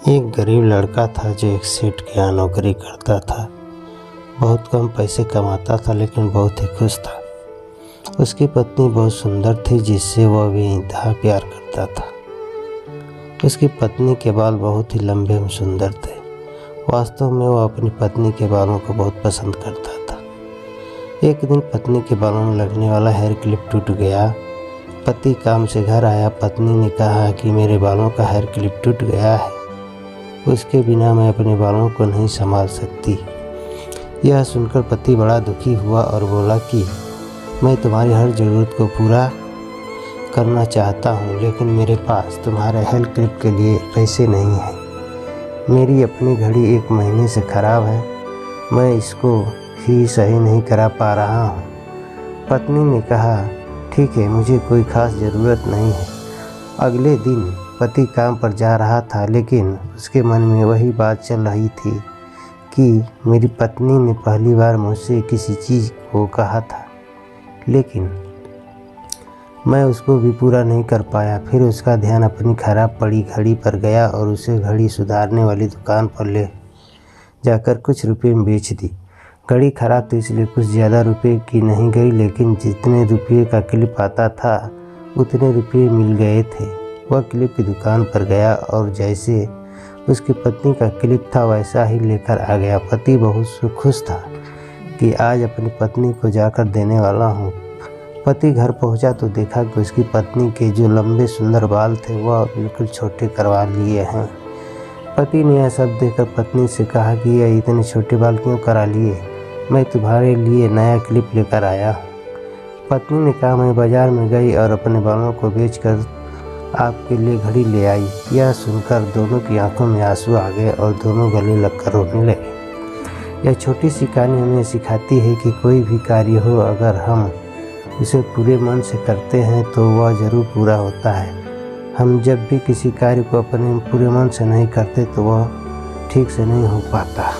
एक गरीब लड़का था जो एक सेठ के यहाँ नौकरी करता था। बहुत कम पैसे कमाता था लेकिन बहुत ही खुश था। उसकी पत्नी बहुत सुंदर थी जिससे वह भी इंतहा प्यार करता था। उसकी पत्नी के बाल बहुत ही लंबे एवं सुंदर थे। वास्तव में वह अपनी पत्नी के बालों को बहुत पसंद करता था। एक दिन पत्नी के बालों में लगने वाला हेयर क्लिप टूट गया। पति काम से घर आया। पत्नी ने कहा कि मेरे बालों का हेयर क्लिप टूट गया है, उसके बिना मैं अपने बालों को नहीं संभाल सकती। यह सुनकर पति बड़ा दुखी हुआ और बोला कि मैं तुम्हारी हर ज़रूरत को पूरा करना चाहता हूँ, लेकिन मेरे पास तुम्हारे हेयर क्लिप के लिए पैसे नहीं हैं। मेरी अपनी घड़ी 1 महीने से ख़राब है, मैं इसको ही सही नहीं करा पा रहा हूँ। पत्नी ने कहा ठीक है, मुझे कोई ख़ास ज़रूरत नहीं है। अगले दिन पति काम पर जा रहा था लेकिन उसके मन में वही बात चल रही थी कि मेरी पत्नी ने पहली बार मुझसे किसी चीज़ को कहा था लेकिन मैं उसको भी पूरा नहीं कर पाया। फिर उसका ध्यान अपनी खराब पड़ी घड़ी पर गया और उसे घड़ी सुधारने वाली दुकान पर ले जाकर कुछ रुपये में बेच दी। घड़ी खराब थी इसलिए कुछ ज़्यादा रुपए की नहीं गई, लेकिन जितने रुपये का क्लिप आता था उतने रुपये मिल गए थे। वह क्लिप की दुकान पर गया और जैसे उसकी पत्नी का क्लिप था वैसा ही लेकर आ गया। पति बहुत खुश था कि आज अपनी पत्नी को जाकर देने वाला हूँ। पति घर पहुँचा तो देखा कि उसकी पत्नी के जो लंबे सुंदर बाल थे वह बिल्कुल छोटे करवा लिए हैं। पति ने यह सब देखकर पत्नी से कहा कि यह इतने छोटे बाल क्यों करा लिए, मैं तुम्हारे लिए नया क्लिप लेकर आया हूँ। पत्नी ने कहा मैं बाज़ार में गई और अपने बालों को बेचकर आपके लिए घड़ी ले आई। यह सुनकर दोनों की आंखों में आंसू आ गए और दोनों गले लगकर रोने लगे। यह छोटी सी कहानी हमें सिखाती है कि कोई भी कार्य हो अगर हम उसे पूरे मन से करते हैं तो वह ज़रूर पूरा होता है। हम जब भी किसी कार्य को अपने पूरे मन से नहीं करते तो वह ठीक से नहीं हो पाता।